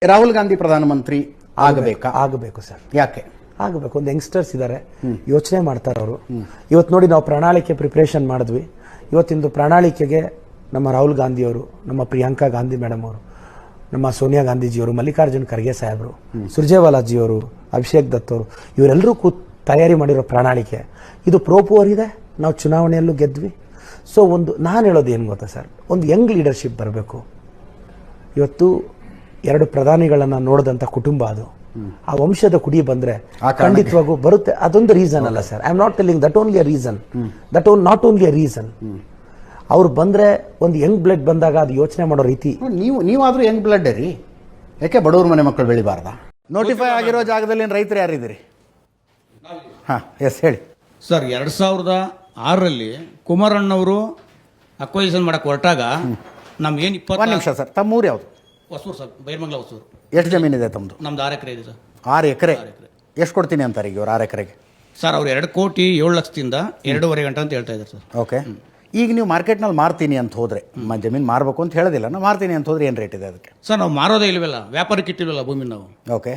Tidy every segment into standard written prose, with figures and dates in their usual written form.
ರಾಹುಲ್ ಗಾಂಧಿ ಪ್ರಧಾನಮಂತ್ರಿ ಆಗಬೇಕು ಸರ್. ಯಾಕೆ ಆಗಬೇಕು? ಒಂದು ಯಂಗ್ಸ್ಟರ್ಸ್ ಇದ್ದಾರೆ, ಯೋಚನೆ ಮಾಡ್ತಾರೆ ಅವರು. ಇವತ್ತು ನೋಡಿ, ನಾವು ಪ್ರಣಾಳಿಕೆ ಪ್ರಿಪರೇಷನ್ ಮಾಡಿದ್ವಿ. ಇವತ್ತಿಂದು ಪ್ರಣಾಳಿಕೆಗೆ ನಮ್ಮ ರಾಹುಲ್ ಗಾಂಧಿಯವರು, ನಮ್ಮ ಪ್ರಿಯಾಂಕಾ ಗಾಂಧಿ ಮೇಡಮ್ ಅವರು, ನಮ್ಮ ಸೋನಿಯಾ ಗಾಂಧೀಜಿಯವರು, ಮಲ್ಲಿಕಾರ್ಜುನ್ ಖರ್ಗೆ ಸಾಹೇಬರು, ಸುರ್ಜೇವಾಲಾಜಿಯವರು, ಅಭಿಷೇಕ್ ದತ್ ಅವರು, ಇವರೆಲ್ಲರೂ ತಯಾರಿ ಮಾಡಿರೋ ಪ್ರಣಾಳಿಕೆ ಇದು ಪ್ರೋಪುವರ್ ಇದೆ. ನಾವು ಚುನಾವಣೆಯಲ್ಲೂ ಗೆದ್ವಿ. ಸೊ ನಾನು ಹೇಳೋದು ಏನು ಗೊತ್ತಾ ಸರ್, ಒಂದು ಯಂಗ್ ಲೀಡರ್ಶಿಪ್ ಬರಬೇಕು. ಇವತ್ತು 2 ಪ್ರಧಾನಿಗಳನ್ನ ನೋಡಿದಂಥ ಕುಟುಂಬ ಅದು. ಆ ವಂಶದ ಕುಡಿ ಬಂದ್ರೆ ಖಂಡಿತವಾಗೂ ಬರುತ್ತೆ. ಅದೊಂದು ರೀಸನ್ ಅಲ್ಲ sir. I am not telling that only a reason, not only a reason. ಅವ್ರು ಬಂದ್ರೆ ಒಂದು ಯಂಗ್ ಬ್ಲಡ್ ಬಂದಾಗ ಅದು ಯೋಚನೆ ಮಾಡೋ ರೀತಿ. ನೀವಾದ್ರೂ ಯಂಗ್ ಬ್ಲಡ್ ರೀ, ಯಾಕೆ ಬಡವ್ರ ಮನೆ ಮಕ್ಕಳು ಬೆಳಿಬಾರ್ದ? ನೋಟಿಫೈ ಆಗಿರೋ ಜಾಗದಲ್ಲಿ ರೈತರು ಯಾರಿದ್ದೀರಿ? ಎಸ್ ಹೇಳಿ ಸರ್. 2006ರಲ್ಲಿ ಕುಮಾರಣ್ಣವರು ಅಕ್ವೈಸೇಷನ್ ಮಾಡಕ್ಕೆ ಹೊರಟಾಗ ನಮ್ಗೇನು 20 ನಿಮಿಷ ಸರ್. ತಮ್ಮೂರು ಯಾವುದು? ಹೊಸೂರು ಸರ್, ಬೈರ್ಮಂಗ್ಲ ಹೊಸೂರು. ಎಷ್ಟು ಜಮೀನಿದೆ ತಮ್ಮದು? ನಮ್ದು 6 ಎಕರೆ ಇದೆ ಸರ್. 6 ಎಕರೆ. ಎಷ್ಟು ಕೊಡ್ತೀನಿ ಅಂತಾರೆ ಈಗ ಇವ್ರು 6 ಎಕರೆಗೆ? ಸರ್ ಅವ್ರು 2,07,00,000ದಿಂದ 2.5 ಗಂಟೆ ಅಂತ ಹೇಳ್ತಾ ಇದ್ದಾರೆ ಸರ್. ಓಕೆ. ಈಗ ನೀವು ಮಾರ್ಕೆಟ್ನಲ್ಲಿ ಮಾರ್ತೀನಿ ಅಂತ ಹೋದ್ರೆ, ಜಮೀನು ಮಾರಬೇಕು ಅಂತ ಹೇಳೋದಿಲ್ಲ, ನಾವು ಮಾರ್ತೀನಿ ಅಂತ ಹೋದ್ರೆ ಏನು ರೇಟ್ ಇದೆ ಅದಕ್ಕೆ? ಸರ್ ನಾವು ಮಾರೋದೇ ಇಲ್ವಲ್ಲ, ವ್ಯಾಪಾರಕ್ಕೆ ಇಟ್ಟಿಲ್ವಲ್ಲ ಭೂಮಿ ನಾವು. ಓಕೆ.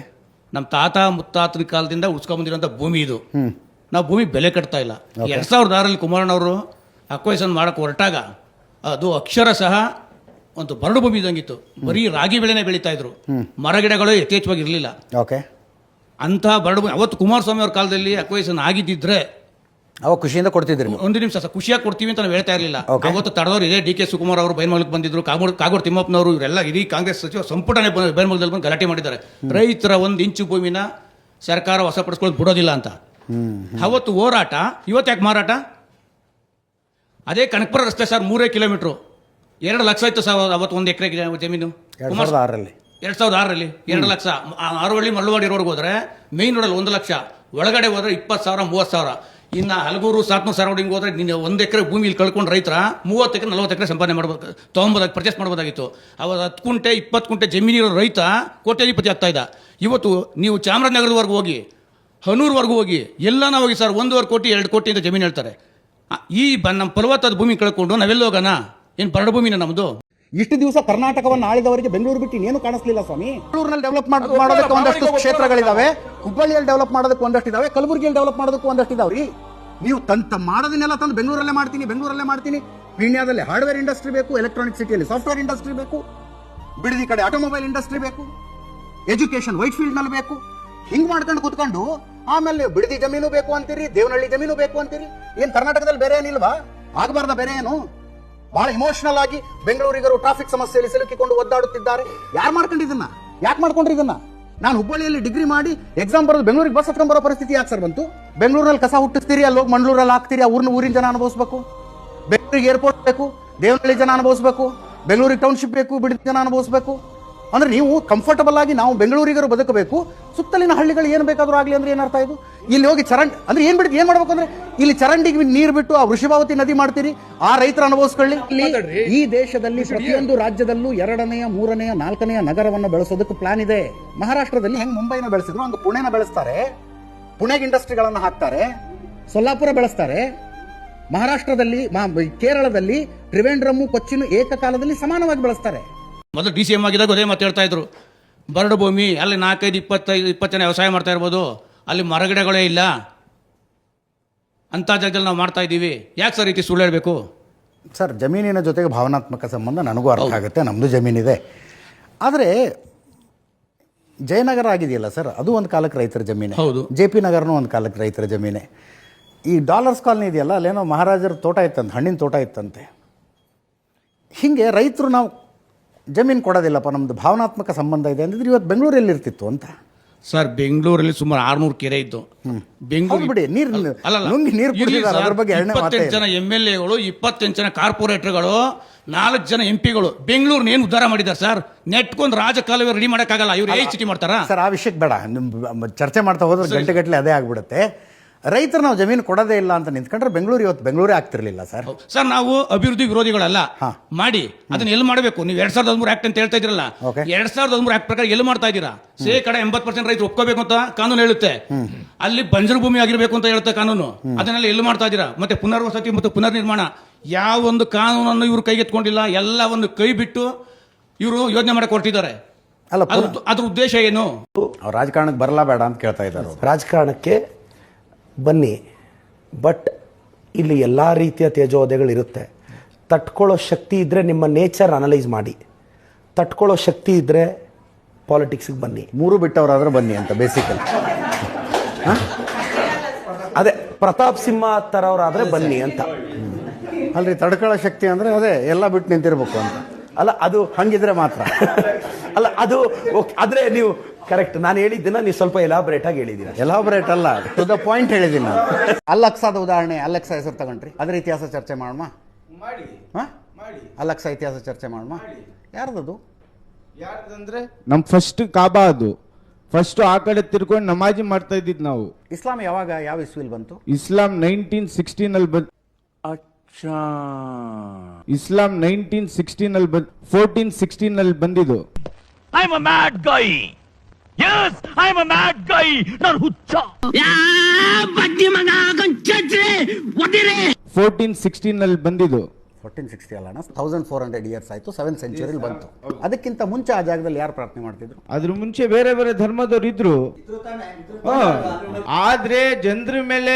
ನಮ್ಮ ತಾತ ಮುತ್ತಾತನ ಕಾಲದಿಂದ ಉಳಿಸ್ಕೊಂಬಂದಿರೋಂಥ ಭೂಮಿ ಇದು. ನಾವು ಭೂಮಿ ಬೆಲೆ ಕಟ್ತಾ ಇಲ್ಲ. 2006ರಲ್ಲಿ ಕುಮಾರಣ್ಣವರು ಅಕ್ವೈಸೇಷನ್ ಮಾಡಕ್ಕೆ ಹೊರಟಾಗ ಅದು ಅಕ್ಷರಶಃ ಒಂದು ಬರಡು ಭೂಮಿ ಇದ್ದಂಗಿತ್ತು. ಬರೀ ರಾಗಿ ಬೆಳೆನೇ ಬೆಳೀತಾ ಇದ್ರು, ಮರಗಿಡಗಳು ಯಥೇಚ್ಛವಾಗಿ ಇರಲಿಲ್ಲ. ಓಕೆ. ಅಂಥ ಬರಡು ಭೂಮಿ ಅವತ್ತು ಕುಮಾರಸ್ವಾಮಿ ಅವ್ರ ಕಾಲದಲ್ಲಿ ಅಕ್ವೈಸೇಷನ್ ಆಗಿದ್ದಿದ್ರೆ ಅವಾಗ ಖುಷಿಯಿಂದ ಕೊಡ್ತಿದ್ರಿ. ಒಂದು ನಿಮಿಷ ಸರ್, ಖುಷಿಯಾಗಿ ಕೊಡ್ತೀವಿ ಅಂತ ನಾವು ಹೇಳ್ತಾ ಇರಲಿಲ್ಲ. ಅವತ್ತು ತಡೆದವರು ಇದೇ ಡಿ ಕೆ ಶಿವಕುಮಾರ್ ಅವರು ಬೈರ್ಮಂಗ್ಲಕ್ಕೆ ಬಂದಿದ್ರು, ಕಾಗೋಡು ತಿಮ್ಮಪ್ಪನವರು, ಇವರೆಲ್ಲ ಇಡೀ ಕಾಂಗ್ರೆಸ್ ಸಚಿವ ಸಂಪುಟನೇ ಬೈರ್ಮಂಗ್ಲದಲ್ಲಿ ಬಂದು ಗಲಾಟೆ ಮಾಡಿದ್ದಾರೆ. ರೈತರ 1 ಇಂಚು ಭೂಮಿನ ಸರ್ಕಾರ ವಶಪಡಿಸ್ಕೊಳ್ಳೋದು ಬಿಡೋದಿಲ್ಲ ಅಂತ. ಅವತ್ತು ಹೋರಾಟ, ಇವತ್ತು ಯಾಕೆ ಮಾರಾಟ? ಅದೇ ಕನಕಪುರ ರಸ್ತೆ ಸರ್, 3 ಕಿಲೋಮೀಟ್ರು 2 ಲಕ್ಷ ಇತ್ತು ಸರ್ ಅವತ್ತು 1 ಎಕರೆ ಜಮೀನು. 2006ರಲ್ಲಿ 2 ಲಕ್ಷ. ಆರುವಳ್ಳಿ ಮರಳುವಾಡಿ ರೋಡ್ಗೆ ಹೋದ್ರೆ ಮೇನ್ ರೋಡಲ್ಲಿ 1 ಲಕ್ಷ, ಒಳಗಡೆ ಹೋದ್ರೆ 20,000 30,000. ಇನ್ನು ಹಲಗೂರು ಸಾತ್ನೂರು ಸರೌಂಡಿಂಗ್ ಹೋದ್ರೆ ನೀನು 1 ಎಕರೆ ಭೂಮಿ ಇಲ್ಲಿ ಕಳ್ಕೊಂಡು ರೈತರ 30 ಎಕರೆ 40 ಎಕರೆ ಸಂಪಾದನೆ ಮಾಡ್ಬೇಕು, ತೊಗೊಂಬೋದಾಗಿ ಪರ್ಚೇಸ್ ಮಾಡ್ಬೋದಾಗಿತ್ತು. ಅವಾಗ 10 ಕುಂಟೆ 20 ಕುಂಟೆ ಜಮೀನಿರೋ ರೈತ ಕೋಟ್ಯಾಧಿಪತಿ ಆಗ್ತಾ ಇದ್ದ. ಇವತ್ತು ನೀವು ಚಾಮರಾಜನಗರದವರೆಗೂ ಹೋಗಿ, ಹನೂರ್ವರೆಗೂ ಹೋಗಿ, ಎಲ್ಲಾನ ಹೋಗಿ ಸರ್ 1.5 ಕೋಟಿ 2 ಕೋಟಿ ಅಂತ ಜಮೀನು ಹೇಳ್ತಾರೆ. ಈ ನಮ್ಮ ಫಲವತ್ತಾದ ಭೂಮಿ ಕಳ್ಕೊಂಡು ನಾವೆಲ್ಲ ಹೋಗೋಣ? ಏನು ಬರಡು ಭೂಮಿನ ನಮ್ಮದು? ಇಷ್ಟು ದಿವಸ ಕರ್ನಾಟಕವನ್ನು ಆಳಿದವರಿಗೆ ಬೆಂಗಳೂರು ಬಿಟ್ಟು ಇನ್ನೇನು ಕಾಣಿಸ್ಲಿಲ್ಲ ಸ್ವಾಮಿ. ಬೆಂಗಳೂರಿನಲ್ಲಿ ಡೆವಲಪ್ ಮಾಡೋದಕ್ಕೆ ಒಂದಷ್ಟು ಕ್ಷೇತ್ರಗಳಿದಾವೆ, ಹುಬ್ಬಳ್ಳಿಯಲ್ಲಿ ಡೆವಲಪ್ ಮಾಡೋದಕ್ಕೆ ಒಂದಷ್ಟು ಇದಾವೆ, ಕಲಬುರಗಿಯಲ್ಲಿ ಡೆವಲಪ್ ಮಾಡೋದಕ್ಕೆ ಒಂದಷ್ಟು ಇದಾವ್ರಿ. ನೀವು ಮಾಡೋದನ್ನೆಲ್ಲ ತಂದು ಬೆಂಗಳೂರಲ್ಲೇ ಮಾಡ್ತೀನಿ. ಪೀಣ್ಯದಲ್ಲಿ ಹಾರ್ಡ್ವೇರ್ ಇಂಡಸ್ಟ್ರಿ ಬೇಕು, ಎಲೆಕ್ಟ್ರಾನಿಕ್ ಸಿಟಿಯಲ್ಲಿ ಸಾಫ್ಟ್ವೇರ್ ಇಂಡಸ್ಟ್ರಿ ಬೇಕು, ಬಿಡದಿ ಕಡೆ ಆಟೋಮೊಬೈಲ್ ಇಂಡಸ್ಟ್ರಿ ಬೇಕು, ಎಜುಕೇಶನ್ ವೈಟ್ ಫೀಲ್ಡ್ ನಲ್ಲಿ ಬೇಕು. ಹಿಂಗ್ ಮಾಡ್ಕೊಂಡು ಕೂತ್ಕೊಂಡು ಆಮೇಲೆ ಬಿಡದಿ ಜಮೀನು ಬೇಕು ಅಂತೀರಿ, ದೇವನಹಳ್ಳಿ ಜಮೀನು ಬೇಕು ಅಂತೀರಿ. ಏನ್ ಕರ್ನಾಟಕದಲ್ಲಿ ಬೇರೆ ಏನಿಲ್ವಾ? ಆಗಬಾರ್ದ ಬೇರೆ ಏನು? ಬಹಳ ಇಮೋಷನಲ್ ಆಗಿ ಬೆಂಗಳೂರಿಗರು ಟ್ರಾಫಿಕ್ ಸಮಸ್ಯೆಯಲ್ಲಿ ಸಿಲುಕಿಕೊಂಡು ಒದ್ದಾಡುತ್ತಿದ್ದಾರೆ. ಯಾರು ಮಾಡ್ಕೊಂಡಿದ್ದನ್ನ? ಯಾಕೆ ಮಾಡ್ಕೊಂಡ್ರಿ ಇದನ್ನ? ನಾನು ಹುಬ್ಬಳ್ಳಿಯಲ್ಲಿ ಡಿಗ್ರಿ ಮಾಡಿ ಎಕ್ಸಾಮ್ ಬರೋದು, ಬೆಂಗಳೂರಿಗೆ ಬಸ್ ಹತ್ಕೊಂಡ್ ಬರೋ ಪರಿಸ್ಥಿತಿ ಯಾಕೆ ಸರ್ ಬಂತು? ಬೆಂಗಳೂರಲ್ಲಿ ಕಸ ಹುಟ್ಟಿಸ್ತೀರಿ, ಅಲ್ಲಿ ಹೋಗಿ ಮಂಗಳೂರಲ್ಲಿ ಹಾಕ್ತೀರಿ, ಊರಿನ ಜನ ಅನುಭವಿಸಬೇಕು. ಬೆಂಗಳೂರಿಗೆ ಏರ್ಪೋರ್ಟ್ ಬೇಕು, ದೇವನಹಳ್ಳಿ ಜನ ಅನುಭವಿಸಬೇಕು, ಬೆಂಗಳೂರಿಗೆ ಟೌನ್ಶಿಪ್ ಬೇಕು, ಬಿಡದಿ ಜನ ಅನುಭವಿಸಬೇಕು. ಅಂದ್ರೆ ನೀವು ಕಂಫರ್ಟಬಲ್ ಆಗಿ ನಾವು ಬೆಂಗಳೂರಿಗರು ಬದುಕಬೇಕು, ಸುತ್ತಲಿನ ಹಳ್ಳಿಗಳು ಏನು ಬೇಕಾದ್ರೂ ಆಗಲಿ ಅಂದ್ರೆ ಏನರ್ಥ ಇದು? ಇಲ್ಲಿ ಹೋಗಿ ಅಂದ್ರೆ ಏನ್ ಮಾಡ್ಬೇಕು ಅಂದ್ರೆ ಇಲ್ಲಿ ಚರಂಡಿಗೆ ನೀರು ಬಿಟ್ಟು ಆ ವೃಷಭಾವತಿ ನದಿ ಮಾಡ್ತೀರಿ, ಆ ರೈತರ ಅನುಭವಿಸ್ಕೊಳ್ಳಿ. ಈ ದೇಶದಲ್ಲಿ ಪ್ರತಿಯೊಂದು ರಾಜ್ಯದಲ್ಲೂ 2ನೇಯ 3ನೇಯ 4ನೇಯ ನಗರವನ್ನು ಬೆಳೆಸೋದಕ್ಕೆ ಪ್ಲಾನ್ ಇದೆ. ಮಹಾರಾಷ್ಟ್ರದಲ್ಲಿ ಹೆಂಗ್ ಮುಂಬೈನ ಬೆಳೆಸಿದ್ರು ಹಂಗ ಪುಣೆನ ಬೆಳೆಸ್ತಾರೆ, ಪುಣೆಗೆ ಇಂಡಸ್ಟ್ರಿಗಳನ್ನ ಹಾಕ್ತಾರೆ, ಸೊಲ್ಲಾಪುರ ಬೆಳೆಸ್ತಾರೆ. ಮಹಾರಾಷ್ಟ್ರದಲ್ಲಿ, ಕೇರಳದಲ್ಲಿ ತ್ರಿವೇಂದ್ರಮು, ಕೊಚ್ಚಿನು ಏಕಕಾಲದಲ್ಲಿ ಸಮಾನವಾಗಿ ಬೆಳೆಸ್ತಾರೆ. ಮೊದಲು DCM ಆಗಿದ್ದಾಗ ಅದೇ ಮಾತಾಡ್ತಾ ಇದ್ರು, ಬರಡು ಭೂಮಿ, ಅಲ್ಲಿ 4, 5, 20 ಜನ ವ್ಯವಸಾಯ ಮಾಡ್ತಾ ಇರ್ಬೋದು, ಅಲ್ಲಿ ಮರಗಿಡಗಳೇ ಇಲ್ಲ ಅಂತ ಜಾಗದಲ್ಲಿ ನಾವು ಮಾಡ್ತಾ ಇದ್ದೀವಿ. ಯಾಕೆ ಸರ್ ರೀತಿ ಸುಳ್ಳು ಹೇಳಬೇಕು? ಸರ್, ಜಮೀನಿನ ಜೊತೆಗೆ ಭಾವನಾತ್ಮಕ ಸಂಬಂಧ ನನಗೂ ಅರ್ಥ ಆಗುತ್ತೆ, ನಮ್ಮದು ಜಮೀನಿದೆ. ಆದರೆ ಜಯನಗರ ಆಗಿದೆಯಲ್ಲ ಸರ್, ಅದು ಒಂದು ಕಾಲಕ್ಕೆ ರೈತರ ಜಮೀನೇ. ಹೌದು. JP ನಗರನೂ ಒಂದು ಕಾಲಕ್ಕೆ ರೈತರ ಜಮೀನೇ. ಈ ಡಾಲರ್ಸ್ ಕಾಲನಿ ಇದೆಯಲ್ಲ, ಅಲ್ಲೇನೋ ಮಹಾರಾಜರ ತೋಟ ಇತ್ತಂತೆ, ಹಣ್ಣಿನ ತೋಟ ಇತ್ತಂತೆ. ಹೀಗೆ ರೈತರು ನಾವು ಜಮೀನು ಕೊಡೋದಿಲ್ಲಪ್ಪ, ನಮ್ಮದು ಭಾವನಾತ್ಮಕ ಸಂಬಂಧ ಇದೆ ಅಂದಿದ್ರೆ ಇವತ್ತು ಬೆಂಗಳೂರಲ್ಲಿ ಇರ್ತಿತ್ತು ಅಂತ. ಸರ್, ಬೆಂಗಳೂರಲ್ಲಿ ಸುಮಾರು 600 ಕೆರೆ ಇತ್ತು. ಬೆಂಗಳೂರು ಬಿಡಿ, ನೀರು 28 ಜನ MLAಗಳು, 28 ಜನ ಕಾರ್ಪೊರೇಟರ್ಗಳು, 4 ಜನ MP ಗಳು ಬೆಂಗಳೂರನ್ನ ಏನು ಉದ್ಧಾರ ಮಾಡಿದ್ದಾರೆ ಸರ್? ನೆಟ್ಕೊಂದು ರಾಜಕಾಲುವೆ ರೆಡಿ ಮಾಡೋಕ್ಕಾಗಲ್ಲ, ಇವ್ರು ಸಿಟಿ ಮಾಡ್ತಾರಾ ಸರ್? ಆ ವಿಷಯಕ್ಕೆ ಬೇಡ, ಚರ್ಚೆ ಮಾಡ್ತಾ ಹೋದ್ರೆ ಗಂಟೆಗಟ್ಟಲೆ ಅದೇ ಆಗ್ಬಿಡುತ್ತೆ. ರೈತರು ನಾವು ಜಮೀನು ಕೊಡೋದೇ ಇಲ್ಲ ಅಂತ ನಿಂತ್ಕೊಂಡ್ರೆ ಬೆಂಗಳೂರು ಇವತ್ತು ಬೆಂಗಳೂರೇ ಆಗ್ತಿರ್ಲಿಲ್ಲ ಸರ್. ಸರ್, ನಾವು ಅಭಿವೃದ್ಧಿ ವಿರೋಧಿಗಳಲ್ಲ, ಮಾಡಿ ಅದನ್ನ ಎಲ್ಲಿ ಮಾಡಬೇಕು? ನೀವು 2013 ಆಕ್ಟ್ ಅಂತ ಹೇಳ್ತಾ ಇದ್ರಲ್ಲ, 2013 ಆಕ್ಟ್ ಪ್ರಕಾರ ಎಲ್ಲಿ ಮಾಡ್ತಾ ಇದ್ದೀರಾ? 80% ರೈತರು ಒಪ್ಕೋಬೇಕು ಅಂತ ಕಾನೂನು ಹೇಳುತ್ತೆ, ಅಲ್ಲಿ ಬಂಜರು ಭೂಮಿ ಆಗಿರ್ಬೇಕು ಅಂತ ಹೇಳುತ್ತೆ ಕಾನೂನು. ಅದನ್ನೆಲ್ಲ ಎಲ್ಲಿ ಮಾಡ್ತಾ ಇದ್ದೀರಾ? ಮತ್ತೆ ಪುನರ್ವಸತಿ ಮತ್ತು ಪುನರ್ನಿರ್ಮಾಣ ಯಾವ ಒಂದು ಕಾನೂನನ್ನು ಇವರು ಕೈಗೆತ್ಕೊಂಡಿಲ್ಲ, ಎಲ್ಲ ಒಂದು ಕೈ ಬಿಟ್ಟು ಇವರು ಯೋಜನೆ ಮಾಡಕ್ಕೆ ಹೊರಟಿದ್ದಾರೆ. ಅಲ್ಲ, ಅದ್ರ ಉದ್ದೇಶ ಏನು? ಅವ್ರು ರಾಜಕಾರಣಕ್ಕೆ ಬರಲ್ಲ ಬೇಡ ಅಂತ ಕೇಳ್ತಾ ಇದ್ದಾರೆ ಅವ್ರು. ರಾಜಕಾರಣಕ್ಕೆ ಬನ್ನಿ, ಬಟ್ ಇಲ್ಲಿ ಎಲ್ಲ ರೀತಿಯ ತೇಜೋವಧೆಗಳಿರುತ್ತೆ. ತಟ್ಕೊಳ್ಳೋ ಶಕ್ತಿ ಇದ್ದರೆ ನಿಮ್ಮ ನೇಚರ್ ಅನಲೈಸ್ ಮಾಡಿ, ತಟ್ಕೊಳ್ಳೋ ಶಕ್ತಿ ಇದ್ದರೆ ಪಾಲಿಟಿಕ್ಸಿಗೆ ಬನ್ನಿ. 3 ಬಿಟ್ಟವರಾದ್ರೆ ಬನ್ನಿ ಅಂತ ಬೇಸಿಕಲಿ. ಅದೇ ಪ್ರತಾಪ್ ಸಿಂಹ ಥರವ್ರಾದ್ರೆ ಬನ್ನಿ ಅಂತ. ಅಲ್ರಿ, ತಡ್ಕೊಳ್ಳೋ ಶಕ್ತಿ ಅಂದ್ರೆ ಅದೇ ಎಲ್ಲ ಬಿಟ್ಟು ನಿಂತಿರ್ಬೇಕು ಅಂತ. ಅಲ್ಲ, ಅದು ಹಂಗಿದ್ರೆ ಮಾತ್ರ. ಅಲ್ಲ, ಅದು ಆದ್ರೆ ನೀವು ಕರೆಕ್ಟ್. ನಾನು ಹೇಳಿದ್ದನ್ನ ನೀವು ಸ್ವಲ್ಪ ಎಲಾಬ್ರೇಟ್ ಆಗಿ ಹೇಳಿದ್ದೀರ. ಎಲಾಬ್ರೇಟ್ ಅಲ್ಲ, ಟು ದ ಪಾಯಿಂಟ್ ಹೇಳಿದ್ದೀನಿ ನಾನು. ಅಲಕ್ಸಾದ ಉದಾಹರಣೆ, ಅಲೆಕ್ಸಾ ಹೆಸರು ತಗೊಂಡ್ರಿ, ಅದ್ರ ಇತಿಹಾಸ ಚರ್ಚೆ ಮಾಡೋಣ. ಅಲೆಕ್ಸಾ ಇತಿಹಾಸ ಚರ್ಚೆ ಮಾಡೋಣ. ಯಾರ್ದದು? ಯಾರ್ದಂದ್ರೆ ನಮ್ ಫಸ್ಟ್ ಕಾಬಾ, ಅದು ಫಸ್ಟ್ ಆ ಕಡೆ ತಿರ್ಕೊಂಡು ನಮಾಜಿ ಮಾಡ್ತಾ ಇದ್ದಿದ್ ನಾವು. ಇಸ್ಲಾಂ ಯಾವಾಗ, ಯಾವ ಇಸ್ವಿಲ್ ಬಂತು? ಇಸ್ಲಾಂ 1916 ಅಲ್ಲಿ ಇಸ್ಲಾಂ 1916 ಅಲ್ಲಿ 1416 ಅಲ್ಲಿ ಬಂದಿದ್ದು. I'm a mad guy. Yes, I'm a mad guy. ನಾನು ಹುಚ್ಚ. ಬಡ್ಡಿ ಮಗ ಗಂಚೆ ಒದಿರೆ. 1416 ಅಲ್ಲಿ ಬಂದಿದ್ದು. 1460 ಅಲ್ಲ, 1400 ಇಯರ್ಸ್ ಆಯ್ತು, 7th ಸೆಂಚುರಿ ಬಂತು. ಅದಕ್ಕಿಂತ ಮುಂಚೆ ಆ ಜಾಗದಲ್ಲಿ ಯಾರು ಪ್ರಾರ್ಥನೆ ಮಾಡ್ತಿದ್ರು? ಅದ್ರ ಮುಂಚೆ ಬೇರೆ ಬೇರೆ ಧರ್ಮದವ್ರು ಇದ್ರು. ಆದ್ರೆ ಜನರ ಮೇಲೆ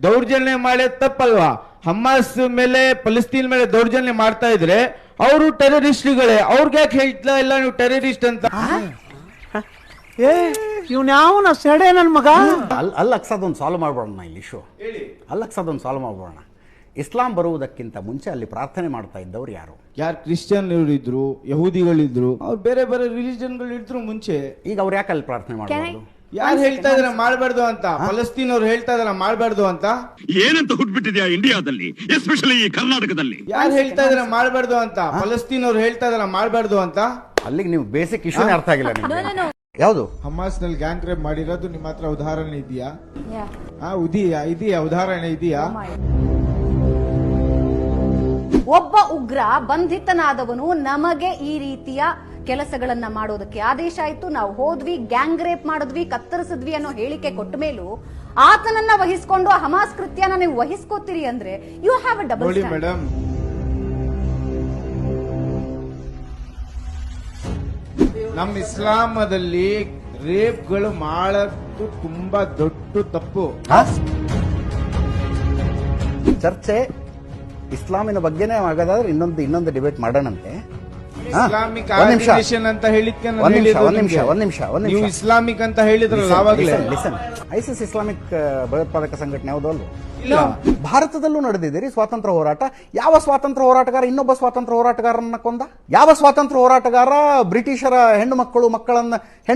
ದೌರ್ಜನ್ಯ ಮಾಡೋದು ತಪ್ಪಲ್ವಾ? ಹಮಾಸ್ ಮೇಲೆ, ಫಲಸ್ತೀನ್ ಮೇಲೆ ದೌರ್ಜನ್ಯ ಮಾಡ್ತಾ ಇದ್ರೆ ಅವರು ಟೆರರಿಸ್ಟ್ಗಳೇ. ಅವ್ರಿಗೆ ಯಾಕೆ ಹೇಳ್ತಾ ಇಲ್ಲ ನೀವು ಟೆರರಿಸ್ಟ್ ಅಂತ? ಇವ್ನ್ಯಾವನ ಸೆಡೆ ನನ್ನ ಮಗ. ಅಲ್-ಅಕ್ಸಾದೊಂದು ಸಾಲ್ವ್ ಮಾಡ್ಬೋಣ ಇಲ್ಲಿ ಇಶ್ಯೂ. ಅಲ್-ಅಕ್ಸಾದೊಂದು ಸಾಲ್ವ್ ಮಾಡ್ಬೋಣ. ಇಸ್ಲಾಂ ಬರುವುದಕ್ಕಿಂತ ಮುಂಚೆ ಅಲ್ಲಿ ಪ್ರಾರ್ಥನೆ ಮಾಡ್ತಾ ಇದ್ದವ್ರು ಯಾರು? ಯಾರು ಕ್ರಿಶ್ಚಿಯನ್ ಇದ್ರು, ಯಹೂದಿಗಳಿದ್ರು, ಅವ್ರು ಬೇರೆ ಬೇರೆ ರಿಲಿಜನ್ಗಳು ಇದ್ರು ಮುಂಚೆ. ಈಗ ಅವ್ರು ಯಾಕೆ ಅಲ್ಲಿ ಪ್ರಾರ್ಥನೆ ಮಾಡಬಾರ್ದು? ಯಾರು ಹೇಳ್ತಾ ಇದಾರೆ ಮಾಡ್ಬಾರ್ದು ಅಂತ? ಫಲಸ್ತೀನ್ ಅವ್ರು ಹೇಳ್ತಾ ಇದಾರೆ ಮಾಡ್ಬಾರ್ದು ಅಂತ. ಏನಂತ ಹುಟ್ಬಿಟ್ಟಿದ್ಯಾ ಇಂಡಿಯಾದಲ್ಲಿ, ಎಸ್ಪೆಷಲಿ ಈ ಕರ್ನಾಟಕದಲ್ಲಿ? ಯಾರು ಹೇಳ್ತಾ ಇದಾರೆ ಮಾಡ್ಬಾರ್ದು ಅಂತ? ಫಲಸ್ತೀನ್ ಅವ್ರು ಹೇಳ್ತಾ ಇದಾರೆ ಮಾಡ್ಬಾರ್ದು ಅಂತ. ಅಲ್ಲಿಗೆ ನೀವು ಬೇಸಿಕ್ ಇಶ್ಯೂನೇ ಅರ್ಥ ಆಗಿಲ್ಲ ನಿಮ್ಗೆ. ಯಾವುದು? ಹಮಾಸ್ ನಲ್ಲಿ ಗ್ಯಾಂಗ್ ರೇಪ್ ಮಾಡಿರೋದು ನಿಮ್ಮ ಹತ್ರ ಉದಾಹರಣೆ ಇದೆಯಾ? ಇದೆಯಾ ಉದಾಹರಣೆ ಇದೆಯಾ? ಒಬ್ಬ ಉಗ್ರ ಬಂಧಿತನಾದವನು ನಮಗೆ ಈ ರೀತಿಯ ಕೆಲಸಗಳನ್ನ ಮಾಡೋದಕ್ಕೆ ಆದೇಶ ಆಯ್ತು, ನಾವು ಹೋದ್ವಿ, ಗ್ಯಾಂಗ್ ರೇಪ್ ಮಾಡಿದ್ವಿ, ಕತ್ತರಿಸಿದ್ವಿ ಅನ್ನೋ ಹೇಳಿಕೆ ಕೊಟ್ಟ ಮೇಲೂ ಆತನನ್ನ ವಹಿಸ್ಕೊಂಡು ಆ ಹಮಾಸ್ ಕೃತ್ಯನ ನೀವು ವಹಿಸ್ಕೋತೀರಿ ಅಂದ್ರೆ ಯು ಹ್ಯಾವ್ ಅ ಡಬಲ್ ನೋಡಿ ಮೇಡಮ್, ನಮ್ಮ ಇಸ್ಲಾಮದಲ್ಲಿ ರೇಪ್ಗಳು ಮಾಡೋದು ತುಂಬಾ ದೊಡ್ಡ ತಪ್ಪು. ಚರ್ಚೆ ಇಸ್ಲಾಮಿನ ಬಗ್ಗೆನೇ ಆಗೋದಾದ್ರೆ ಇನ್ನೊಂದು ಡಿಬೇಟ್ ಮಾಡೋಣಂತೆ. ಇಸ್ಲಾಮಿಕ್ ಆರ್ಗನೈಸೇಷನ್ ಅಂತ ಹೇಳಿದ್ಕೆ ನಾನು ಹೇಳಿದ್ದು ನಿಮ್ಗೆ. ಒಂದ್ ನಿಮಿಷ ನೀವು ಇಸ್ಲಾಮಿಕ್ ಅಂತ ಹೇಳಿದ್ರಲ್ಲ ಆವಾಗಲೇ. ಐಸಿಸ್ ಇಸ್ಲಾಮಿಕ್ ಭಯೋತ್ಪಾದಕ ಸಂಘಟನೆ ಹೌದು ಅಲ್ವ? ಭಾರತದಲ್ಲೂ ನಡೆದಿದ್ದೀರಿ ಸ್ವಾತಂತ್ರ್ಯ ಹೋರಾಟ. ಯಾವ ಸ್ವಾತಂತ್ರ್ಯ ಹೋರಾಟಗಾರ ಇನ್ನೊಬ್ಬ ಸ್ವಾತಂತ್ರ್ಯ ಹೋರಾಟಗಾರನ್ನ ಕೊಂದ? ಯಾವ ಸ್ವಾತಂತ್ರ್ಯ ಹೋರಾಟಗಾರ ಬ್ರಿಟಿಷರ ಹೆಣ್ಣು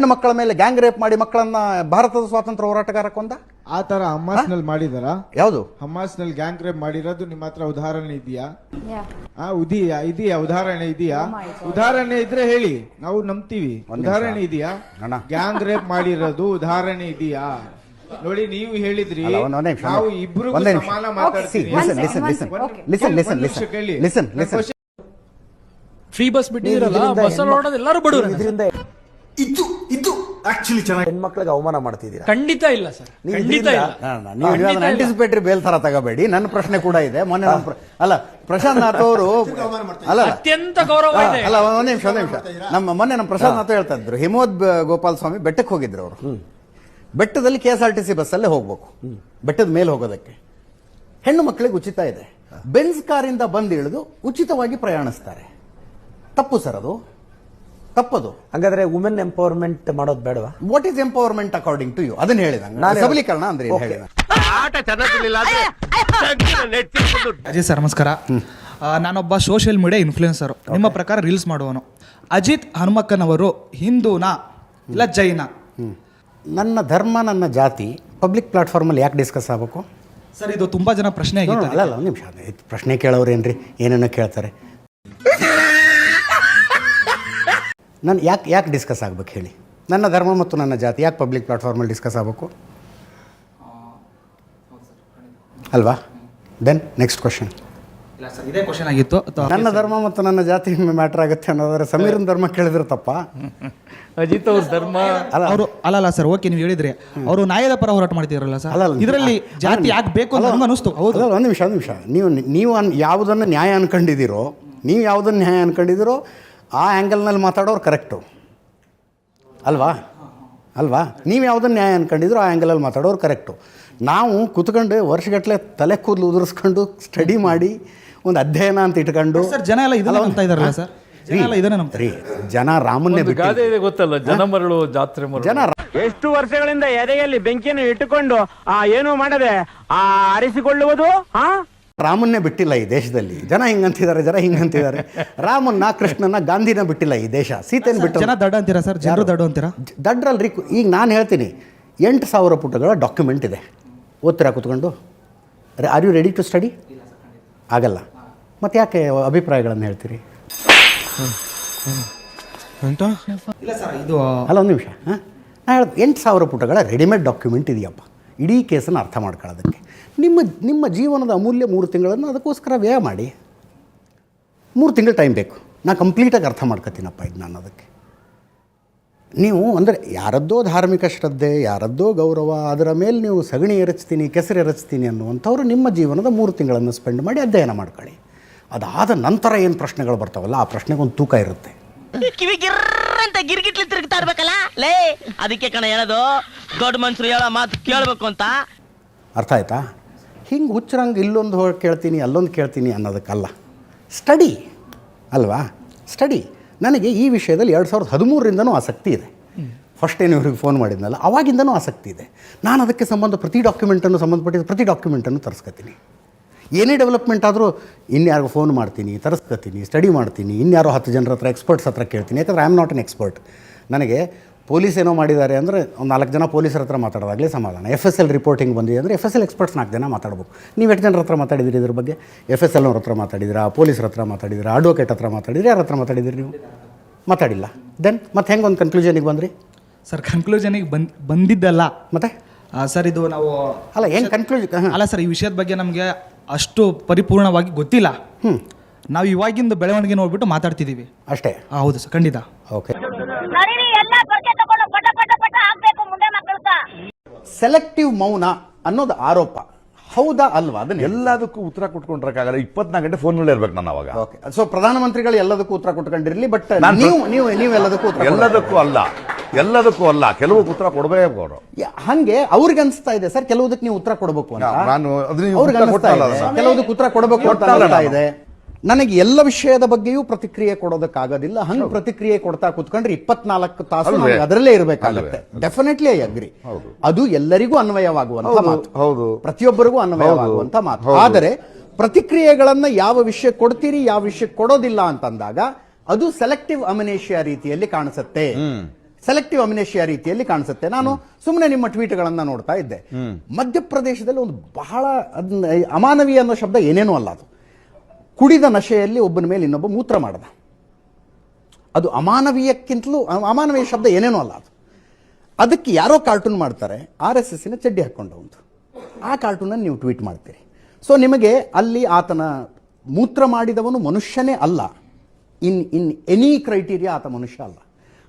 ಮಕ್ಕಳ ಮೇಲೆ ಗ್ಯಾಂಗ್ ರೇಪ್ ಮಾಡಿ ಮಕ್ಕಳನ್ನ ಭಾರತದ ಸ್ವಾತಂತ್ರ್ಯ ಹೋರಾಟಗಾರ ಕೊಂದ? ಆ ತರ ಹಮಾಸ್ ನಲ್ಲಿ ಮಾಡಿದಾರ? ಯಾವುದು? ಹಮಾಸ್ ನಲ್ಲಿ ಗ್ಯಾಂಗ್ ರೇಪ್ ಮಾಡಿರೋದು ನಿಮ್ಮ ಹತ್ರ ಉದಾಹರಣೆ ಇದೆಯಾ? ಇದೆಯಾ ಉದಾಹರಣೆ ಇದೆಯಾ? ಉದಾಹರಣೆ ಇದ್ರೆ ಹೇಳಿ, ನಾವು ನಂಬ್ತೀವಿ. ಉದಾಹರಣೆ ಇದೆಯಾ? ಗ್ಯಾಂಗ್ ರೇಪ್ ಮಾಡಿರೋದು ಉದಾಹರಣೆ ಇದೆಯಾ? ನೋಡಿ, ನೀವು ಹೇಳಿದ್ರಿ ನಾವು ಇಬ್ರು ಸಮಾನ ಮಾತಾಡ್ತೀವಿ. ಫ್ರೀ ಬಸ್ ಬಿಟ್ಟಿದ್ರಲ್ಲ, ಬಸ್ ನೋಡೋದು ಎಲ್ಲರೂ ಬಡವರು. ಇದರಿಂದ ಇದು ಆಕ್ಚುಲಿ ಚೆನ್ನಾಗಿ ಹೆಣ್ಮಕ್ಳಿಗೆ ಅವಮಾನ ಮಾಡ್ತಿದ್ದೀರಾ? ಖಂಡಿತ ಇಲ್ಲ ಸರ್, ಖಂಡಿತ ಇಲ್ಲ. ನೀವು ಆಂಟಿಸಿಪೇಟರಿ ಬೇಲ್ ತರ ತಗೋಬೇಡಿ. ನನ್ನ ಪ್ರಶ್ನೆ ಕೂಡ ಇದೆ. ಮೊನ್ನೆ ಅಲ್ಲ, ಪ್ರಶಾಂತ್ ನಾಥ್ ಅವರು ಅಲ್ಲ ಅತ್ಯಂತ ಗೌರವ ಇದೆ. ಅಲ್ಲ, ಒಂದ್ ನಿಮಿಷ ಮೊನ್ನೆ ನಮ್ಮ ಪ್ರಶಾಂತ್ ನಾಥ್ ಹೇಳ್ತಾ ಇದ್ರು, ಹಿಮೋದ್ ಗೋಪಾಲ ಸ್ವಾಮಿ ಬೆಟ್ಟಕ್ಕೆ ಹೋಗಿದ್ರು ಅವರು. ಬೆಟ್ಟದಲ್ಲಿ KSRTC ಬಸ್ಸಲ್ಲೇ ಹೋಗ್ಬೇಕು, ಬೆಟ್ಟದ ಮೇಲೆ ಹೋಗೋದಕ್ಕೆ. ಹೆಣ್ಣು ಮಕ್ಕಳಿಗೆ ಉಚಿತ ಇದೆ. ಬೆನ್ಸ್ ಕಾರಿಂದ ಬಂದು ಇಳಿದು ಉಚಿತವಾಗಿ ಪ್ರಯಾಣಿಸ್ತಾರೆ. ತಪ್ಪು ಸರ್, ಅದು ತಪ್ಪದು. ಹಂಗಾದ್ರೆ ವುಮೆನ್ ಎಂಪವರ್ಮೆಂಟ್ ಮಾಡೋದು ಬೇಡವಾ? What is empowerment according to you? ಅದನ್ನ ಹೇಳಿದಂಗೆ ನಾನು ಸಬಲೀಕರಣ ಅಂದ್ರೆ ಹೇಳಿದ ಅಜಯ್ ಸರ್ ನಮಸ್ಕಾರ. ನಾನೊಬ್ಬ ಸೋಷಿಯಲ್ ಮೀಡಿಯಾ ಇನ್ಫ್ಲೂಯೆನ್ಸರ್. ನಿಮ್ಮ ಪ್ರಕಾರ ರೀಲ್ಸ್ ಮಾಡುವನು. ಅಜಿತ್ ಹನುಮಕ್ಕನವರು ಹಿಂದೂನಾ ಇಲ್ಲ ಜೈನ? ನನ್ನ ಧರ್ಮ, ನನ್ನ ಜಾತಿ ಪಬ್ಲಿಕ್ ಪ್ಲಾಟ್ಫಾರ್ಮಲ್ಲಿ ಯಾಕೆ ಡಿಸ್ಕಸ್ ಆಗಬೇಕು ಸರ್? ಇದು ತುಂಬಾ ಜನ ಪ್ರಶ್ನೆ ಆಗಿತ್ತು. ಅಲ್ಲ, ಒಂದು ನಿಮಿಷ, ಪ್ರಶ್ನೆ ಕೇಳೋರೇನ್ರಿ ಏನೇನೋ ಕೇಳ್ತಾರೆ. ನಾನು ಯಾಕೆ ಡಿಸ್ಕಸ್ ಆಗ್ಬೇಕು ಹೇಳಿ? ನನ್ನ ಧರ್ಮ ಮತ್ತು ನನ್ನ ಜಾತಿ ಯಾಕೆ ಪಬ್ಲಿಕ್ ಪ್ಲಾಟ್ಫಾರ್ಮಲ್ಲಿ ಡಿಸ್ಕಸ್ ಆಗಬೇಕು ಅಲ್ವಾ? Then next question. ಇಲ್ಲ ಸರ್, ಇದೇ ಕ್ವಶನ್ ಆಗಿತ್ತು. ನನ್ನ ಧರ್ಮ ಮತ್ತು ನನ್ನ ಜಾತಿ ಮ್ಯಾಟರ್ ಆಗುತ್ತೆ ಅನ್ನೋದಾದ್ರೆ ಸಮೀರನ್ ಧರ್ಮ ಕೇಳಿದ್ರೆ ತಪ್ಪ? ಅಜಿತ್ ಅವ್ರ ಧರ್ಮ ಅವರು ಅಲ್ಲ ಸರ್, ಓಕೆ ನೀವು ಹೇಳಿದ್ರಿ ಅವರು ನ್ಯಾಯದ ಪರ ಹೋರಾಟ ಮಾಡ್ತಿದ್ರಲ್ಲ ಸರ್, ಇದರಲ್ಲಿ ಜಾತಿ ಯಾಕೆ ಬೇಕು ಅಂತ ನಮ್ಗೆ ಅನಿಸ್ತು. ಹೌದು, ಒಂದು ನಿಮಿಷ. ನೀವು ಯಾವುದನ್ನು ನ್ಯಾಯ ಅನ್ಕೊಂಡಿದ್ದೀರೋ, ಆ ಆ್ಯಂಗಲ್ನಲ್ಲಿ ಮಾತಾಡೋರು ಕರೆಕ್ಟು. ಅಲ್ವಾ ನೀವು ಯಾವುದನ್ನು ನ್ಯಾಯ ಅನ್ಕೊಂಡಿದ್ರು ಆ ಆ್ಯಂಗಲಲ್ಲಿ ಮಾತಾಡೋರು ಕರೆಕ್ಟು. ನಾವು ಕೂತ್ಕೊಂಡು ವರ್ಷಗಟ್ಟಲೆ ತಲೆ ಕೂದಲು ಉದುರಿಸ್ಕೊಂಡು ಸ್ಟಡಿ ಮಾಡಿ ಒಂದು ಅಧ್ಯಯನ ಅಂತ ಇಟ್ಕೊಂಡು ಸರ್ ಜನ ಎಲ್ಲ ಇದನ್ನ ನಂಬ್ತಾ ಇದಾರಲ್ಲ ಸರ್, ಜನ ಎಲ್ಲ ಇದನ್ನ ನಂಬ್ತಾರೆ. ಜನ ರಾಮನ್ನೇ ಬಿಟ್ಟು ಗಾದೆ ಇದೆ ಗೊತ್ತಲ್ಲ, ಜನ ಮರಳು ಜಾತ್ರೆ ಮರಳು. ಜನ ಎಷ್ಟು ವರ್ಷಗಳಿಂದ ಎದೆಯಲ್ಲಿ ಬೆಂಕಿಯನ್ನು ಇಟ್ಟುಕೊಂಡು ಏನು ಮಾಡದೆ ಆರಿಸಿಕೊಳ್ಳುವುದು ರಾಮನ್ನೇ ಬಿಟ್ಟಿಲ್ಲ ಈ ದೇಶದಲ್ಲಿ. ಜನ ಹಿಂಗಂತಿದ್ದಾರೆ. ರಾಮನ್ನ, ಕೃಷ್ಣನ, ಗಾಂಧಿನ ಬಿಟ್ಟಿಲ್ಲ ಈ ದೇಶ. ಸೀತೆಯನ್ನು ಬಿಟ್ಟು ಜನ ದಡ್ಡ ಅಂತೀರಾ ಸರ್? ಜನರು ದಡ್ಡ ಅಂತೀರಾ? ದಡ್ರಲ್ರಿ. ಈಗ ನಾನು ಹೇಳ್ತೀನಿ, 8,000 ಪುಟಗಳ ಡಾಕ್ಯುಮೆಂಟ್ ಇದೆ. ಓದ್ತೀರಾ ಕೂತ್ಕೊಂಡು? Are you ready to study? ಆಗಲ್ಲ. ಮತ್ತೆ ಯಾಕೆ ಅಭಿಪ್ರಾಯಗಳನ್ನು ಹೇಳ್ತೀರಿ? ಇಲ್ಲ ಸರ್, ಇದು ಅಲ್ಲ, ಒಂದು ನಿಮಿಷ. ನಾನು ಹೇಳೋದು 8,000 ಪುಟಗಳ ರೆಡಿಮೇಡ್ ಡಾಕ್ಯುಮೆಂಟ್ ಇದೆಯಪ್ಪ, ಇಡೀ ಕೇಸನ್ನು ಅರ್ಥ ಮಾಡ್ಕೊಳ್ಳೋದಕ್ಕೆ. ನಿಮ್ಮ ಜೀವನದ ಅಮೂಲ್ಯ 3 ತಿಂಗಳನ್ನು ಅದಕ್ಕೋಸ್ಕರ ವ್ಯಯ ಮಾಡಿ. 3 ತಿಂಗಳು ಟೈಮ್ ಬೇಕು. ನಾನು ಕಂಪ್ಲೀಟಾಗಿ ಅರ್ಥ ಮಾಡ್ಕೊತೀನಪ್ಪ ಇದು ನಾನು ಅದಕ್ಕೆ. ನೀವು ಅಂದರೆ ಯಾರದ್ದೋ ಧಾರ್ಮಿಕ ಶ್ರದ್ಧೆ, ಯಾರದ್ದೋ ಗೌರವ, ಅದರ ಮೇಲೆ ನೀವು ಸಗಣಿ ಎರಚ್ತೀನಿ, ಕೆಸರು ಎರಚ್ತೀನಿ ಅನ್ನುವಂಥವ್ರು ನಿಮ್ಮ ಜೀವನದ 3 ತಿಂಗಳನ್ನು ಸ್ಪೆಂಡ್ ಮಾಡಿ ಅಧ್ಯಯನ ಮಾಡ್ಕೊಳ್ಳಿ. ಅದಾದ ನಂತರ ಏನು ಪ್ರಶ್ನೆಗಳು ಬರ್ತಾವಲ್ಲ, ಆ ಪ್ರಶ್ನೆಗೊಂದು ತೂಕ ಇರುತ್ತೆ. ಕಿವಿ ಗಿರ್ರಂತ ಗಿರ್ಗಿಟ್ಲಿ ತಿರುಗ್ತಾ ಇರ್ಬೇಕಲ್ಲ ಲೇ, ಅದಕ್ಕೆ ಕಣ ಹೇಳೋದು ದೊಡ್ಡ ಮನುಷ್ಯರು ಹೇಳೋ ಮಾತು ಕೇಳಬೇಕು ಅಂತ. ಅರ್ಥ ಆಯ್ತಾ? ಹಿಂಗೆ ಹುಚ್ಚರಂಗೆ ಇಲ್ಲೊಂದು ಕೇಳ್ತೀನಿ ಅಲ್ಲೊಂದು ಕೇಳ್ತೀನಿ ಅನ್ನೋದಕ್ಕಲ್ಲ. ಸ್ಟಡಿ ಅಲ್ವಾ? ಸ್ಟಡಿ. ನನಗೆ ಈ ವಿಷಯದಲ್ಲಿ 2013ರಿಂದನೂ ಆಸಕ್ತಿ ಇದೆ. ಫಸ್ಟ್ ಏನು ಇವ್ರಿಗೆ ಫೋನ್ ಮಾಡಿದ್ನಲ್ಲ, ಅವಾಗಿಂದನೂ ಆಸಕ್ತಿ ಇದೆ. ನಾನು ಅದಕ್ಕೆ ಪ್ರತಿ ಡಾಕ್ಯುಮೆಂಟನ್ನು ಪ್ರತಿ ಡಾಕ್ಯುಮೆಂಟನ್ನು ತರಿಸ್ಕೊತೀನಿ. ಏನೇ ಡೆವಲಪ್ಮೆಂಟ್ ಆದರೂ ಇನ್ಯಾರಿಗೂ ಫೋನ್ ಮಾಡ್ತೀನಿ, ತರಿಸ್ಕೊತೀನಿ, ಸ್ಟಡಿ ಮಾಡ್ತೀನಿ, ಇನ್ಯಾರೋ 10 ಜನರ ಹತ್ರ, ಎಕ್ಸ್ಪರ್ಟ್ಸ್ ಹತ್ರ ಕೇಳ್ತೀನಿ. ಯಾಕಂದರೆ I am not an expert. ನನಗೆ ಪೊಲೀಸ್ ಏನೋ ಮಾಡಿದ್ದಾರೆ ಅಂದರೆ ಒಂದು 4 ಜನ ಪೊಲೀಸರ ಹತ್ರ ಮಾತಾಡೋದಾಗಲೇ ಸಮಾಧಾನ. FSL ರಿಪೋರ್ಟಿಂಗ್ ಬಂದಿದೆ ಅಂದರೆ FSL ಎಕ್ಸ್ಪರ್ಟ್ಸ್ 4 ಜನ ಮಾತಾಡ್ಬೇಕು. ನೀವು 8 ಜನರ ಹತ್ರ ಮಾತಾಡಿದಿರಿ ಇದ್ರ ಬಗ್ಗೆ? FSL ಅವ್ರ ಹತ್ರ ಮಾತಾಡಿದಿರಾ, ಪೊಲೀಸರ ಹತ್ರ ಮಾತಾಡಿದಿರಾ, ಅಡ್ವೊಕೇಟ್ ಹತ್ರ ಮಾತಾಡಿದಿರಿ, ಯಾರ ಹತ್ರ ಮಾತಾಡಿದಿರಿ? ನೀವು ಮಾತಾಡಿಲ್ಲ. ದೆನ್ ಮತ್ತೆ ಹೆಂಗೆ ಒಂದು ಕನ್ಕ್ಲೂಷನಿಗೆ ಬಂದ್ರಿ? ಸರ್ ಕನ್ಕ್ಲೂಷನಿಗೆ ಬಂದಿದ್ದಲ್ಲ. ಮತ್ತೆ ಸರ್ ಇದು ನಾವು ಅಲ್ಲ ಏನು ಕನ್ಕ್ಲೂಷನ್ ಅಲ್ಲ ಸರ್, ಈ ವಿಷಯದ ಬಗ್ಗೆ ನಮಗೆ ಅಷ್ಟು ಪರಿಪೂರ್ಣವಾಗಿ ಗೊತ್ತಿಲ್ಲ. ನಾವು ಇವಾಗಿಂದ ಬೆಳವಣಿಗೆ ನೋಡ್ಬಿಟ್ಟು ಮಾತಾಡ್ತಿದ್ದೀವಿ ಅಷ್ಟೇ. ಹೌದು ಸರ್, ಖಂಡಿತ. ಓಕೆ. ಸೆಲೆಕ್ಟಿವ್ ಮೌನ ಅನ್ನೋದು ಆರೋಪ ಹೌದಾ ಅಲ್ವಾ? ಅದನ್ನ ಎಲ್ಲದಕ್ಕೂ ಉತ್ತರ ಕೊಟ್ಕೊಂಡ್ರಕ್ಕಾಗಲ್ಲ. 24 ಗಂಟೆ ಫೋನ್ ಇರ್ಬೇಕು ನಾನು ಅವಾಗ. ಓಕೆ. ಸೊ ಪ್ರಧಾನಮಂತ್ರಿಗಳು ಎಲ್ಲದಕ್ಕೂ ಉತ್ತರ ಕೊಟ್ಕೊಂಡಿರಲಿ, ಬಟ್ ನೀವು ಎಲ್ಲದಕ್ಕೂ ಅಲ್ಲ, ಕೆಲವು ಉತ್ತರ ಕೊಡಬೇಕು ಅವರು. ಹಂಗೆ ಅವ್ರಿಗೆ ಅನ್ಸ್ತಾ ಇದೆ ಸರ್, ಕೆಲವುದಕ್ಕೆ ನೀವು ಉತ್ತರ ಕೊಡಬೇಕು ಅಂತ. ನಾನು ಅವ್ರಿಗೆ ಅನ್ಸ್ತಾ ಇದೆ ಕೆಲವುದಕ್ಕೆ ಉತ್ತರ ಕೊಡಬೇಕು ಅಂತ ಅನ್ಸ್ತಾ ಇದೆ. ನನಗೆ ಎಲ್ಲ ವಿಷಯದ ಬಗ್ಗೆಯೂ ಪ್ರತಿಕ್ರಿಯೆ ಕೊಡೋದಕ್ಕಾಗೋದಿಲ್ಲ. ಹಂಗೆ ಪ್ರತಿಕ್ರಿಯೆ ಕೊಡ್ತಾ ಕೂತ್ಕೊಂಡ್ರೆ 24 ತಾಸು ಅದರಲ್ಲೇ ಇರಬೇಕಾಗುತ್ತೆ. Definitely I agree. ಅದು ಎಲ್ಲರಿಗೂ ಅನ್ವಯವಾಗುವಂತ ಮಾತು, ಹೌದು, ಪ್ರತಿಯೊಬ್ಬರಿಗೂ ಅನ್ವಯವಾಗುವಂತ ಮಾತು. ಆದರೆ ಪ್ರತಿಕ್ರಿಯೆಗಳನ್ನ ಯಾವ ವಿಷಯ ಕೊಡ್ತೀರಿ, ಯಾವ ವಿಷಯ ಕೊಡೋದಿಲ್ಲ ಅಂತಂದಾಗ ಅದು ಸೆಲೆಕ್ಟಿವ್ ಅಮಿನೇಷಿಯಾ ರೀತಿಯಲ್ಲಿ ಕಾಣಿಸುತ್ತೆ. ನಾನು ಸುಮ್ಮನೆ ನಿಮ್ಮ ಟ್ವೀಟ್ಗಳನ್ನ ನೋಡ್ತಾ ಇದ್ದೆ. ಮಧ್ಯಪ್ರದೇಶದಲ್ಲಿ ಒಂದು ಬಹಳ ಅಮಾನವೀಯ ಅನ್ನೋ ಶಬ್ದ ಏನೇನೂ ಅಲ್ಲ, ಅದು ಕುಡಿದ ನಶೆಯಲ್ಲಿ ಒಬ್ಬನ ಮೇಲೆ ಇನ್ನೊಬ್ಬ ಮೂತ್ರ ಮಾಡದ. ಅದು ಅಮಾನವೀಯಕ್ಕಿಂತಲೂ ಅಮಾನವೀಯ ಶಬ್ದ ಏನೇನೂ ಅಲ್ಲ ಅದು. ಅದಕ್ಕೆ ಯಾರೋ ಕಾರ್ಟೂನ್ ಮಾಡ್ತಾರೆ, RSSನ ಚಡ್ಡಿ ಹಾಕೊಂಡವಂತು. ಆ ಕಾರ್ಟೂನನ್ನು ನೀವು ಟ್ವೀಟ್ ಮಾಡ್ತೀರಿ. ಸೊ ನಿಮಗೆ ಅಲ್ಲಿ ಆತನ ಮೂತ್ರ ಮಾಡಿದವನು ಮನುಷ್ಯನೇ ಅಲ್ಲ. ಇನ್ ಎನಿ ಕ್ರೈಟೀರಿಯಾ ಆತ ಮನುಷ್ಯ ಅಲ್ಲ.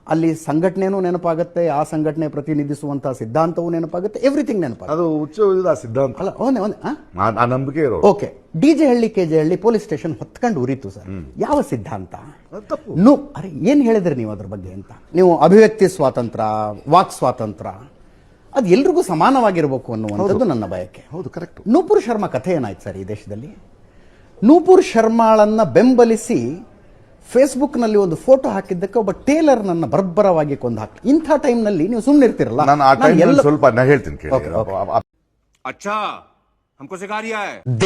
ಅಲ್ಲಿ ಸಂಘಟನೆನೂ ನೆನಪಾಗುತ್ತೆ, ಆ ಸಂಘಟನೆ ಪ್ರತಿನಿಧಿಸುವಂತಹ ಸಿದ್ಧಾಂತವೂ ನೆನಪಾಗುತ್ತೆ, ಎವ್ರಿಥಿಂಗ್ ನೆನಪಾಗುತ್ತೆ. ಅದು ಹುಚ್ಚ ಸಿದ್ಧಾಂತ ಅಲ್ಲ, ಆ ನಂಬಿಕೆ ಇರೋ. ಓಕೆ. DJ ಹಳ್ಳಿ KJ ಹಳ್ಳಿ ಪೊಲೀಸ್ ಸ್ಟೇಷನ್ ಹೊತ್ಕೊಂಡು ಉರಿತು ಸರ್. ಯಾವ ಸಿದ್ಧಾಂತ? ತಪ್ಪು. ಅರೆ ಏನ್ ಹೇಳಿದ್ರಿ ನೀವು ಅದ್ರ ಬಗ್ಗೆ ಅಂತ? ನೀವು ಅಭಿವ್ಯಕ್ತಿ ಸ್ವಾತಂತ್ರ್ಯ, ವಾಕ್ ಸ್ವಾತಂತ್ರ್ಯ ಅದು ಎಲ್ರಿಗೂ ಸಮಾನವಾಗಿರ್ಬೇಕು ಅನ್ನುವಂಥದ್ದು ನನ್ನ ಬಯಕೆ. ಹೌದು, ಕರೆಕ್ಟ್. ನೂಪುರ್ ಶರ್ಮಾ ಕಥೆ ಏನಾಯ್ತು ಸರ್ ಈ ದೇಶದಲ್ಲಿ? ನೂಪುರ್ ಶರ್ಮಾಳನ್ನ ಬೆಂಬಲಿಸಿ ಫೇಸ್ಬುಕ್ನಲ್ಲಿ ಒಂದು ಫೋಟೋ ಹಾಕಿದ್ದಕ್ಕೆ ಒಬ್ಬ ಟೇಲರ್ ನನ್ನ ಬರ್ಬರವಾಗಿ ಕೊಂದು ಹಾಕಿ. ಇಂಥ ಟೈಮ್ನಲ್ಲಿ ನೀವು ಸುಮ್ಮನೆ ಇರ್ತಿರಲ್ಲ. ನಾನು ಆ ಟೈಮ್ನಲ್ಲಿ ಸ್ವಲ್ಪ ಹೇಳ್ತೀನಿ ಕೇಳಿ.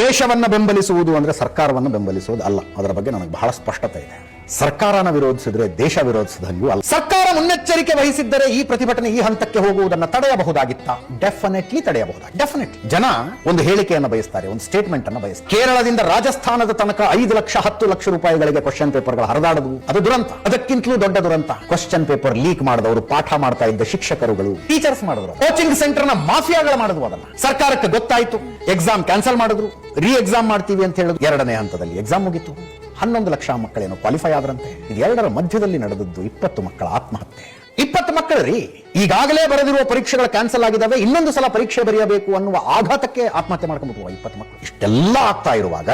ದೇಶವನ್ನ ಬೆಂಬಲಿಸುವುದು ಅಂದ್ರೆ ಸರ್ಕಾರವನ್ನು ಬೆಂಬಲಿಸುವುದು ಅಲ್ಲ. ಅದರ ಬಗ್ಗೆ ನನಗೆ ಬಹಳ ಸ್ಪಷ್ಟತೆ ಇದೆ. ಸರ್ಕಾರನ ವಿರೋಧಿಸಿದ್ರೆ ದೇಶ ವಿರೋಧಿಸಿದಂಗೂ ಅಲ್ಲ. ಸರ್ಕಾರ ಮುನ್ನೆಚ್ಚರಿಕೆ ವಹಿಸಿದ್ದರೆ ಈ ಪ್ರತಿಭಟನೆ ಈ ಹಂತಕ್ಕೆ ಹೋಗುವುದನ್ನು ತಡೆಯಬಹುದಾಗಿತ್ತ? ಡೆಫಿನೆಟ್ಲಿ ತಡೆಯಬಹುದಾಗಿ. ಡೆಫಿನೆಟ್. ಜನ ಒಂದು ಹೇಳಿಕೆಯನ್ನು ಬಯಸ್ತಾರೆ, ಒಂದು ಸ್ಟೇಟ್ಮೆಂಟ್ ಅನ್ನು ಬಯಸ್ತಾರೆ. ಕೇರಳದಿಂದ ರಾಜಸ್ಥಾನದ ತನಕ 5 ಲಕ್ಷ 10 ಲಕ್ಷ ರೂಪಾಯಿಗಳಿಗೆ ಕ್ವಶನ್ ಪೇಪರ್ಗಳು ಹರಿದಾಡುವುದು, ಅದು ದುರಂತ. ಅದಕ್ಕಿಂತಲೂ ದೊಡ್ಡ ದುರಂತ ಕ್ವಶನ್ ಪೇಪರ್ ಲೀಕ್ ಮಾಡಿದವರು, ಪಾಠ ಮಾಡ್ತಾ ಇದ್ದ ಶಿಕ್ಷಕರುಗಳು, ಟೀಚರ್ಸ್ ಮಾಡಿದ್ರು, ಕೋಚಿಂಗ್ ಸೆಂಟರ್ ನ ಮಾಫಿಯಾಗಳು ಮಾಡಿದ್ವು. ಅದನ್ನ ಸರ್ಕಾರಕ್ಕೆ ಗೊತ್ತಾಯ್ತು, ಎಕ್ಸಾಮ್ ಕ್ಯಾನ್ಸಲ್ ಮಾಡಿದ್ರು, ರೀ ಎಕ್ಸಾಮ್ ಮಾಡ್ತೀವಿ ಅಂತ ಹೇಳಿದ್ರು. 2ನೇ ಹಂತದಲ್ಲಿ ಎಕ್ಸಾಮ್ ಮುಗಿತು. 11 ಲಕ್ಷ ಮಕ್ಕಳೇನೋ ಕ್ವಾಲಿಫೈ ಆದ್ರಂತೆ. ಇದೆರಡರ ಮಧ್ಯದಲ್ಲಿ ನಡೆದದ್ದು 20 ಮಕ್ಕಳ ಆತ್ಮಹತ್ಯೆ. 20 ಮಕ್ಕಳು ರೀ. ಈಗಾಗಲೇ ಬರೆದಿರುವ ಪರೀಕ್ಷೆಗಳು ಕ್ಯಾನ್ಸಲ್ ಆಗಿದ್ದಾವೆ, ಇನ್ನೊಂದು ಸಲ ಪರೀಕ್ಷೆ ಬರೆಯಬೇಕು ಅನ್ನುವ ಆಘಾತಕ್ಕೆ ಆತ್ಮಹತ್ಯೆ ಮಾಡ್ಕೊಂಡ್ಬಿಟ್ಟು 20 ಮಕ್ಕಳು. ಇಷ್ಟೆಲ್ಲ ಆಗ್ತಾ ಇರುವಾಗ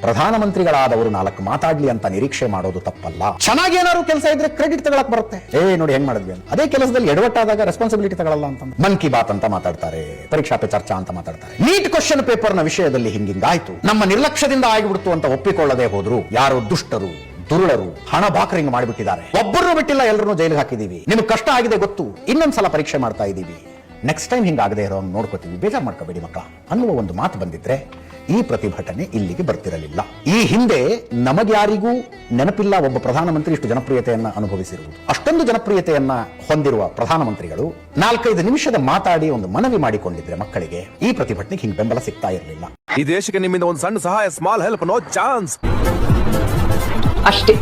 ಪ್ರಧಾನಮಂತ್ರಿಗಳಾದವರು 4 ಮಾತಾಡ್ಲಿ ಅಂತ ನಿರೀಕ್ಷೆ ಮಾಡೋದು ತಪ್ಪಲ್ಲ. ಚೆನ್ನಾಗಿ ಏನಾದ್ರು ಕೆಲಸ ಇದ್ರೆ ಕ್ರೆಡಿಟ್ ತಗೊಳಕ್ ಬರುತ್ತೆ. ನೋಡಿ ಹೆಂಗ್ ಮಾಡಿದ್ವಿ ಅಂತ. ಅದೇ ಕೆಲಸದಲ್ಲಿ ಎಡವಟ್ಟಾದಾಗ ರೆಸ್ಪಾನ್ಸಿಬಿಲಿಟಿ ತಗೊಳ್ಳಲ್ಲ ಅಂತ ಮನ್ ಕಿ ಬಾತ್ ಅಂತ ಮಾತಾಡ್ತಾರೆ, ಪರೀಕ್ಷಾ ಪೇ ಚರ್ಚಾ ಅಂತ ಮಾತಾಡ್ತಾರೆ. ನೀಟ್ ಕ್ವಶನ್ ಪೇಪರ್ ನ ವಿಷಯದಲ್ಲಿ ಹಿಂಗಾಯ್ತು, ನಮ್ಮ ನಿರ್ಲಕ್ಷ್ಯದಿಂದ ಆಗಿಬಿಡ್ತು ಅಂತ ಒಪ್ಪಿಕೊಳ್ಳದೆ ಹೋದ್ರು ಯಾರು ದುಷ್ಟರು ದುರುಳರು ಹಣ ಬಾಕರಿಂಗ್ ಮಾಡಿಬಿಟ್ಟಿದ್ದಾರೆ. ಒಬ್ಬರನ್ನು ಬಿಟ್ಟಿಲ್ಲ, ಎಲ್ಲರನ್ನು ಜೈಲಿಗೆ ಹಾಕಿದೀವಿ. ನಿಮ್ಗೆ ಕಷ್ಟ ಆಗಿದೆ ಗೊತ್ತು, ಇನ್ನೊಂದ್ಸಲ ಪರೀಕ್ಷೆ ಮಾಡ್ತಾ ಇದೀವಿ, ನೆಕ್ಸ್ಟ್ ಟೈಮ್ ಹಿಂಗಾಗದೆ ಇರೋ ನೋಡ್ಕೋತೀವಿ, ಬೇಜಾರು ಮಾಡ್ಕೋಬೇಡಿ ಮಕ್ಕಳ ಅನ್ನುವ ಒಂದು ಮಾತು ಬಂದಿದ್ರೆ ಈ ಪ್ರತಿಭಟನೆ ಇಲ್ಲಿಗೆ ಬರ್ತಿರಲಿಲ್ಲ. ಈ ಹಿಂದೆ ನಮಗ್ಯಾರಿಗೂ ನೆನಪಿಲ್ಲ ಒಬ್ಬ ಪ್ರಧಾನಮಂತ್ರಿ ಇಷ್ಟು ಜನಪ್ರಿಯತೆಯನ್ನ ಅನುಭವಿಸಿರುವುದು. ಅಷ್ಟೊಂದು ಜನಪ್ರಿಯತೆಯನ್ನ ಹೊಂದಿರುವ ಪ್ರಧಾನಮಂತ್ರಿಗಳು 4-5 ನಿಮಿಷದ ಮಾತಾಡಿ ಒಂದು ಮನವಿ ಮಾಡಿಕೊಂಡಿದ್ರೆ ಮಕ್ಕಳಿಗೆ ಈ ಪ್ರತಿಭಟನೆಗೆ ಹಿಂಗೆ ಬೆಂಬಲ ಸಿಗ್ತಾ ಇರಲಿಲ್ಲ. ಈ ದೇಶಕ್ಕೆ ನಿಮ್ಮಿಂದ ಒಂದು ಸಣ್ಣ ಸಹಾಯ, ಸ್ಮಾಲ್ ಹೆಲ್ಪ್, ನೋ ಚಾನ್ಸ್ ಅಷ್ಟೇ.